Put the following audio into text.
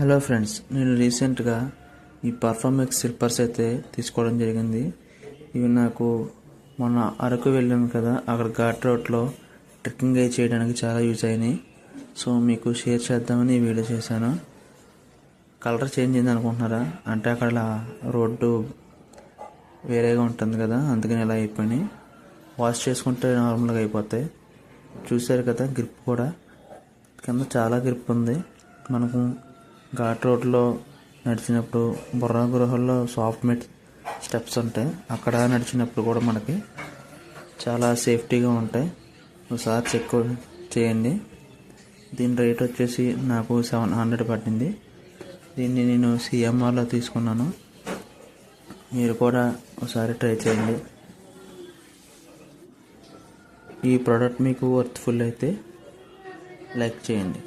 Hello friends, నేను రీసెంట్గా ఈ పర్ఫార్మెక్స్ స్లిప్పర్స్ అయితే తీసుకోవడం జరిగింది. ఇవి నాకు మొన్న అరకు వెళ్ళాను కదా, అక్కడ ఘాట్ రోడ్లో ట్రెక్కింగ్ అయి చేయడానికి చాలా యూజ్ అయినాయి. సో మీకు షేర్ చేద్దామని ఈ వీడియో చేశాను. కలర్ చేంజ్ అయింది అనుకుంటున్నారా? అంటే అక్కడ రోడ్డు వేరేగా ఉంటుంది కదా, అందుకని ఇలా అయిపోయినాయి. వాష్ చేసుకుంటే నార్మల్గా అయిపోతాయి. చూశారు కదా, గ్రిప్ కూడా కింద చాలా గ్రిప్ ఉంది. మనకు ఘాట్ రోడ్లో నడిచినప్పుడు బుర్రా గృహల్లో సాఫ్ట్ మెట్ స్టెప్స్ ఉంటాయి, అక్కడ నడిచినప్పుడు కూడా మనకి చాలా సేఫ్టీగా ఉంటాయి. ఒకసారి చెక్ చేయండి. దీని రేట్ వచ్చేసి నాకు 700 పడింది. దీన్ని నేను సిఎంఆర్లో తీసుకున్నాను. మీరు కూడా ఒకసారి ట్రై చేయండి. ఈ ప్రోడక్ట్ మీకు వర్త్ఫుల్ అయితే లైక్ చేయండి.